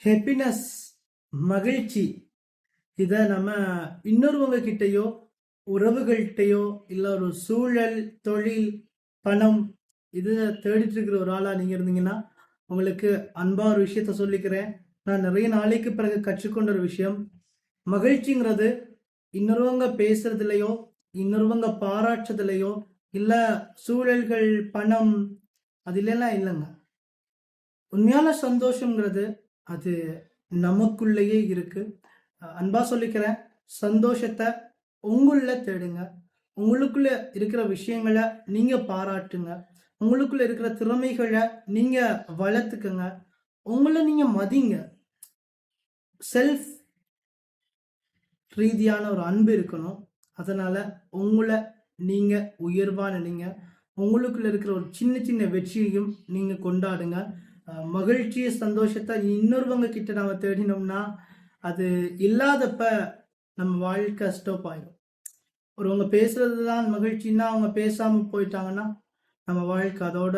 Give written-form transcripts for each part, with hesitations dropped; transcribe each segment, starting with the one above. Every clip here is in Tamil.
ஹாப்பினஸ், மகிழ்ச்சி, இதை நம்ம இன்னொருவங்க கிட்டேயோ உறவுகள்கிட்டயோ இல்லை ஒரு சூழல், தொழில், பணம் இது தேடிட்டு இருக்கிற ஒரு ஆளாக நீங்கள் இருந்தீங்கன்னா உங்களுக்கு அன்பாக ஒரு விஷயத்த சொல்லிக்கிறேன். நான் நிறைய நாளைக்கு பிறகு கற்றுக்கொண்ட ஒரு விஷயம், மகிழ்ச்சிங்கிறது இன்னொருவங்க பேசுறதுலையோ இன்னொருவங்க பாராட்டுறதுலையோ இல்லை சூழல்கள், பணம் அதுலெல்லாம் இல்லைங்க. உண்மையான சந்தோஷங்கிறது அது நமக்குள்ளேயே இருக்கு. அன்பா சொல்லிக்கிறேன், சந்தோஷத்தை உங்களுக்குள்ள தேடுங்க. உங்களுக்குள்ள இருக்கிற விஷயங்களை நீங்க பாராட்டுங்க. உங்களுக்குள்ள இருக்கிற திறமைகளை நீங்க வளர்த்துக்குங்க. உங்களை நீங்க மதிங்க. செல்ஃப் ரீதியான ஒரு அன்பு இருக்கணும். அதனால உங்களை நீங்க உயர்வா நினைங்க. உங்களுக்குள்ள இருக்கிற ஒரு சின்ன சின்ன வெற்றியையும் நீங்க கொண்டாடுங்க. மகிழ்ச்சி, சந்தோஷத்தை இன்னொருவங்க கிட்ட நம்ம தேடினோம்னா அது இல்லாதப்ப நம்ம வாழ்க்கை ஸ்டாப் ஆயிடும். ஒருவங்க பேசுறது தான் மகிழ்ச்சின்னா அவங்க பேசாம போயிட்டாங்கன்னா நம்ம வாழ்க்கை அதோட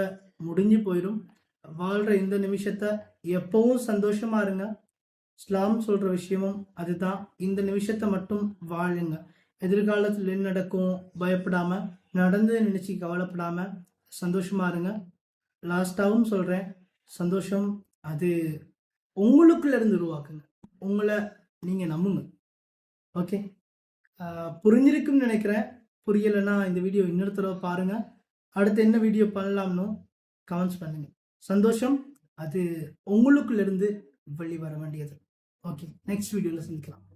முடிஞ்சு போயிடும். வாழ்ற இந்த நிமிஷத்தை எப்பவும் சந்தோஷமா இருங்க. இஸ்லாம் சொல்ற விஷயமும் அதுதான். இந்த நிமிஷத்தை மட்டும் வாழுங்க. எதிர்காலத்தில் என்ன நடக்கும் பயப்படாம, நடந்து நினைச்சு கவலைப்படாம சந்தோஷமா இருங்க. லாஸ்டாவும் சொல்றேன், சந்தோஷம் அது உங்களுக்குள்ள இருந்து உருவாக்குங்க. உங்களை நீங்க நம்புங்க. ஓகே, புரிஞ்சிருக்குன்னு நினைக்கிறேன். புரியலைன்னா இந்த வீடியோ இன்னொரு தடவை பாருங்க. அடுத்து என்ன வீடியோ பண்ணலாம்னு கமெண்ட்ஸ் பண்ணுங்க. சந்தோஷம் அது உங்களுக்குள்ள இருந்து வெளிவர வேண்டியது. ஓகே, நெக்ஸ்ட் வீடியோவில் சந்திக்கலாம்.